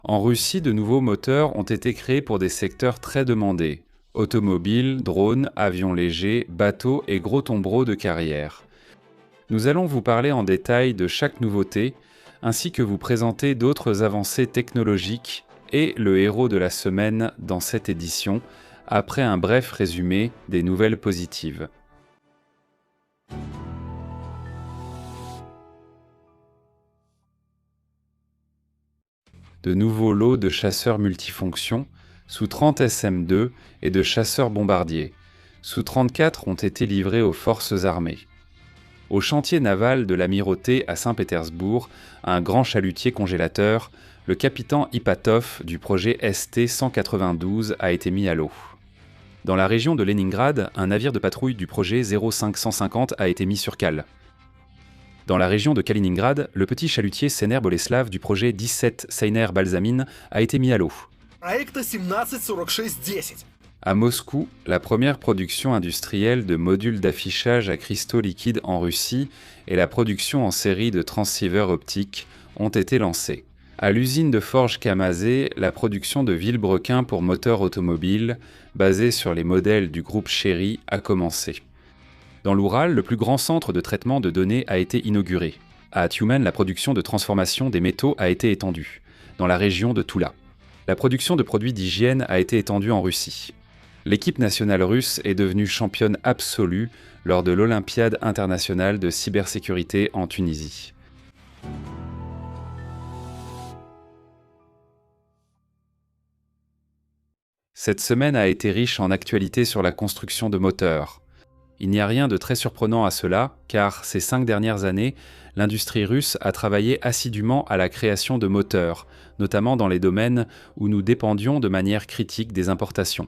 En Russie, de nouveaux moteurs ont été créés pour des secteurs très demandés. Automobiles, drones, avions légers, bateaux et gros tombereaux de carrière. Nous allons vous parler en détail de chaque nouveauté, ainsi que vous présenter d'autres avancées technologiques et le héros de la semaine dans cette édition, après un bref résumé des nouvelles positives. De nouveaux lots de chasseurs multifonctions, Su-30 SM-2 et de chasseurs bombardiers. Su-34 ont été livrés aux forces armées. Au chantier naval de l'Amirauté à Saint-Pétersbourg, un grand chalutier congélateur, le capitaine Ipatov du projet ST-192 a été mis à l'eau. Dans la région de Leningrad, un navire de patrouille du projet 0550 a été mis sur cale. Dans la région de Kaliningrad, le petit chalutier Sener Boleslav du projet 17 Seiner Balsamine a été mis à l'eau. À Moscou, la première production industrielle de modules d'affichage à cristaux liquides en Russie et la production en série de transceivers optiques ont été lancées. À l'usine de forge Kamazé, la production de vilebrequins pour moteurs automobiles, basée sur les modèles du groupe Chery, a commencé. Dans l'Oural, le plus grand centre de traitement de données a été inauguré. À Tyumen, la production de transformation des métaux a été étendue, dans la région de Toula. La production de produits d'hygiène a été étendue en Russie. L'équipe nationale russe est devenue championne absolue lors de l'Olympiade internationale de cybersécurité en Tunisie. Cette semaine a été riche en actualités sur la construction de moteurs. Il n'y a rien de très surprenant à cela, car ces 5 dernières années, l'industrie russe a travaillé assidûment à la création de moteurs, notamment dans les domaines où nous dépendions de manière critique des importations.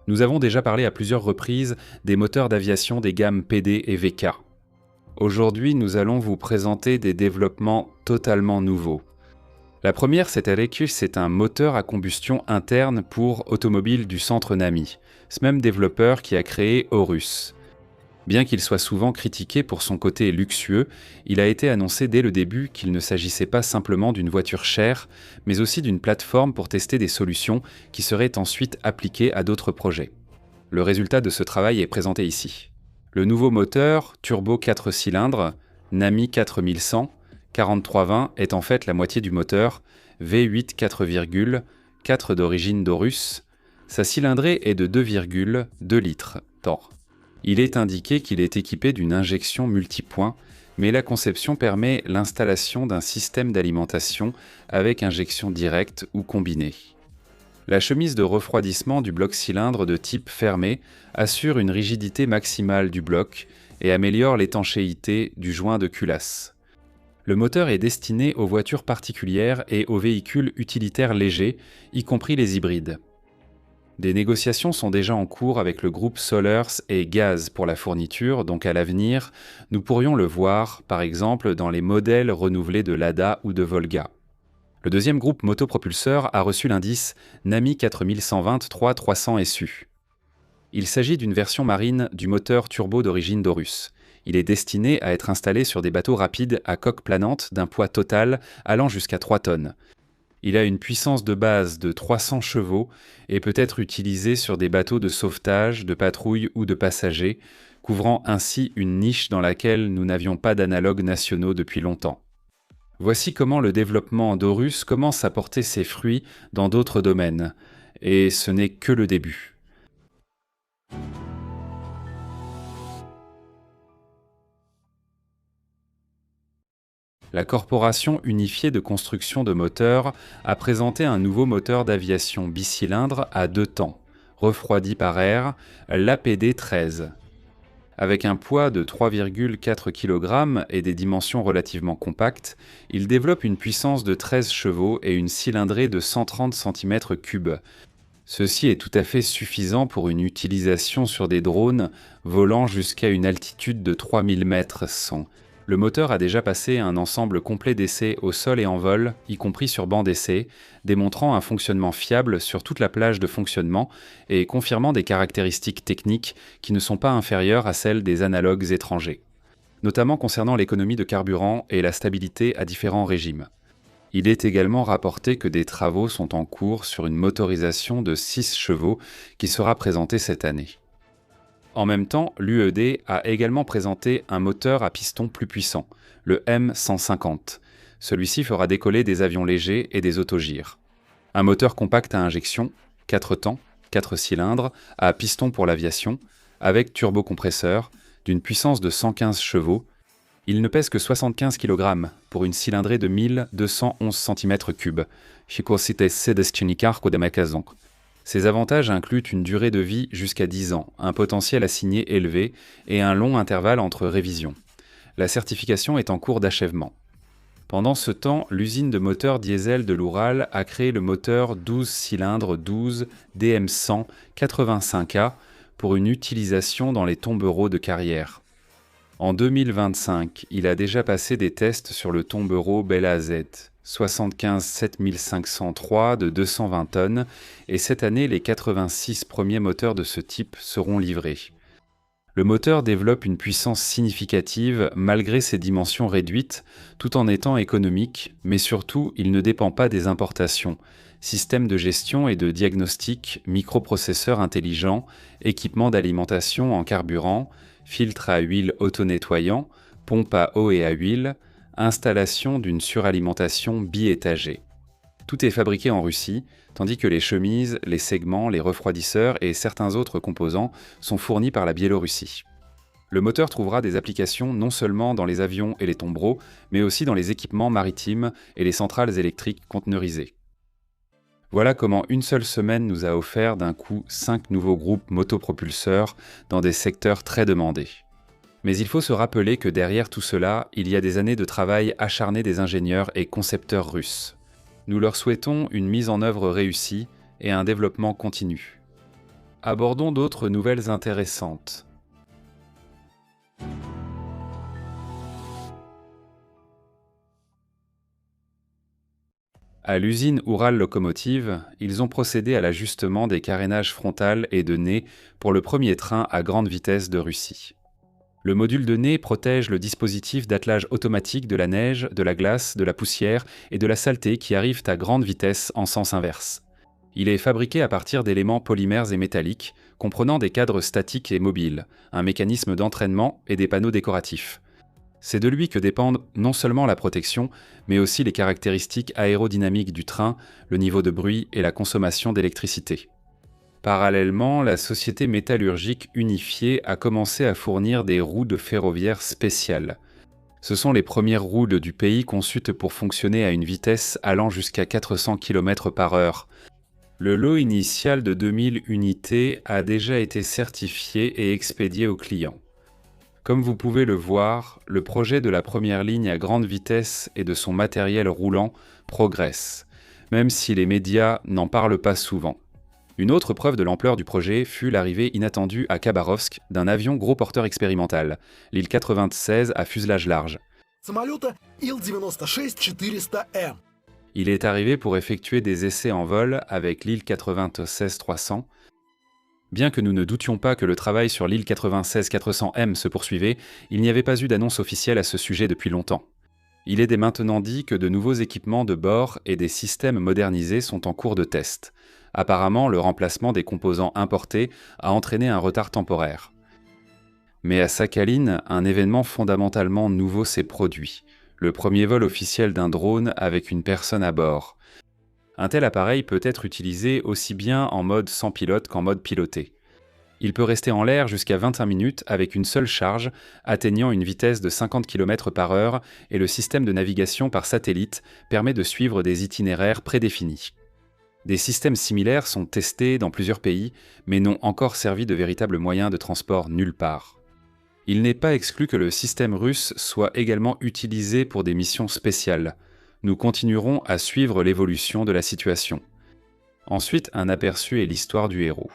Nous avons déjà parlé à plusieurs reprises des moteurs d'aviation des gammes PD et VK. Aujourd'hui, nous allons vous présenter des développements totalement nouveaux. La première, c'est un moteur à combustion interne pour automobiles du centre Nami, ce même développeur qui a créé Horus. Bien qu'il soit souvent critiqué pour son côté luxueux, il a été annoncé dès le début qu'il ne s'agissait pas simplement d'une voiture chère, mais aussi d'une plateforme pour tester des solutions qui seraient ensuite appliquées à d'autres projets. Le résultat de ce travail est présenté ici. Le nouveau moteur, turbo 4 cylindres, Nami 4100, 4320 est en fait la moitié du moteur, V8 4,4 d'origine d'Horus. Sa cylindrée est de 2,2 litres Thor. Il est indiqué qu'il est équipé d'une injection multipoint, mais la conception permet l'installation d'un système d'alimentation avec injection directe ou combinée. La chemise de refroidissement du bloc cylindre de type fermé assure une rigidité maximale du bloc et améliore l'étanchéité du joint de culasse. Le moteur est destiné aux voitures particulières et aux véhicules utilitaires légers, y compris les hybrides. Des négociations sont déjà en cours avec le groupe Solers et Gaz pour la fourniture, donc à l'avenir, nous pourrions le voir, par exemple, dans les modèles renouvelés de Lada ou de Volga. Le deuxième groupe motopropulseur a reçu l'indice Nami 4123 300 SU. Il s'agit d'une version marine du moteur turbo d'origine d'Horus. Il est destiné à être installé sur des bateaux rapides à coque planante d'un poids total allant jusqu'à 3 tonnes. Il a une puissance de base de 300 chevaux et peut être utilisé sur des bateaux de sauvetage, de patrouille ou de passagers, couvrant ainsi une niche dans laquelle nous n'avions pas d'analogues nationaux depuis longtemps. Voici comment le développement d'Horus commence à porter ses fruits dans d'autres domaines, et ce n'est que le début. La Corporation unifiée de construction de moteurs a présenté un nouveau moteur d'aviation bicylindre à 2 temps, refroidi par air, l'APD-13. Avec un poids de 3,4 kg et des dimensions relativement compactes, il développe une puissance de 13 chevaux et une cylindrée de 130 cm3. Ceci est tout à fait suffisant pour une utilisation sur des drones volant jusqu'à une altitude de 3000 mètres sans. Le moteur a déjà passé un ensemble complet d'essais au sol et en vol, y compris sur banc d'essai, démontrant un fonctionnement fiable sur toute la plage de fonctionnement et confirmant des caractéristiques techniques qui ne sont pas inférieures à celles des analogues étrangers, notamment concernant l'économie de carburant et la stabilité à différents régimes. Il est également rapporté que des travaux sont en cours sur une motorisation de 6 chevaux qui sera présentée cette année. En même temps, l'UED a également présenté un moteur à piston plus puissant, le M150. Celui-ci fera décoller des avions légers et des autogires. Un moteur compact à injection, 4 temps, 4 cylindres, à piston pour l'aviation, avec turbocompresseur, d'une puissance de 115 chevaux. Il ne pèse que 75 kg pour une cylindrée de 1211 cm3. Ces avantages incluent une durée de vie jusqu'à 10 ans, un potentiel assigné élevé et un long intervalle entre révisions. La certification est en cours d'achèvement. Pendant ce temps, l'usine de moteurs diesel de l'Oural a créé le moteur 12 cylindres 12 DM100 85A pour une utilisation dans les tombereaux de carrière. En 2025, il a déjà passé des tests sur le tombereau Bella Z, 75 7503 de 220 tonnes, et cette année, les 86 premiers moteurs de ce type seront livrés. Le moteur développe une puissance significative malgré ses dimensions réduites, tout en étant économique, mais surtout, il ne dépend pas des importations. Système de gestion et de diagnostic, microprocesseurs intelligents, équipement d'alimentation en carburant, filtre à huile auto-nettoyant, pompe à eau et à huile, installation d'une suralimentation biétagée. Tout est fabriqué en Russie, tandis que les chemises, les segments, les refroidisseurs et certains autres composants sont fournis par la Biélorussie. Le moteur trouvera des applications non seulement dans les avions et les tombereaux, mais aussi dans les équipements maritimes et les centrales électriques conteneurisées. Voilà comment une seule semaine nous a offert d'un coup 5 nouveaux groupes motopropulseurs dans des secteurs très demandés. Mais il faut se rappeler que derrière tout cela, il y a des années de travail acharné des ingénieurs et concepteurs russes. Nous leur souhaitons une mise en œuvre réussie et un développement continu. Abordons d'autres nouvelles intéressantes. À l'usine Oural Locomotive, ils ont procédé à l'ajustement des carénages frontal et de nez pour le premier train à grande vitesse de Russie. Le module de nez protège le dispositif d'attelage automatique de la neige, de la glace, de la poussière et de la saleté qui arrivent à grande vitesse en sens inverse. Il est fabriqué à partir d'éléments polymères et métalliques, comprenant des cadres statiques et mobiles, un mécanisme d'entraînement et des panneaux décoratifs. C'est de lui que dépendent non seulement la protection, mais aussi les caractéristiques aérodynamiques du train, le niveau de bruit et la consommation d'électricité. Parallèlement, la société métallurgique unifiée a commencé à fournir des roues de ferroviaire spéciales. Ce sont les premières roues du pays conçues pour fonctionner à une vitesse allant jusqu'à 400 km/h. Le lot initial de 2000 unités a déjà été certifié et expédié aux clients. Comme vous pouvez le voir, le projet de la première ligne à grande vitesse et de son matériel roulant progresse, même si les médias n'en parlent pas souvent. Une autre preuve de l'ampleur du projet fut l'arrivée inattendue à Khabarovsk d'un avion gros porteur expérimental, l'Il-96 à fuselage large. Il est arrivé pour effectuer des essais en vol avec l'Il-96-300. Bien que nous ne doutions pas que le travail sur l'Il-96-400M se poursuivait, il n'y avait pas eu d'annonce officielle à ce sujet depuis longtemps. Il est dès maintenant dit que de nouveaux équipements de bord et des systèmes modernisés sont en cours de test. Apparemment, le remplacement des composants importés a entraîné un retard temporaire. Mais à Sakhaline, un événement fondamentalement nouveau s'est produit. Le premier vol officiel d'un drone avec une personne à bord. Un tel appareil peut être utilisé aussi bien en mode sans pilote qu'en mode piloté. Il peut rester en l'air jusqu'à 25 minutes avec une seule charge, atteignant une vitesse de 50 km/h et le système de navigation par satellite permet de suivre des itinéraires prédéfinis. Des systèmes similaires sont testés dans plusieurs pays, mais n'ont encore servi de véritable moyen de transport nulle part. Il n'est pas exclu que le système russe soit également utilisé pour des missions spéciales. Nous continuerons à suivre l'évolution de la situation. Ensuite, un aperçu et l'histoire du héros.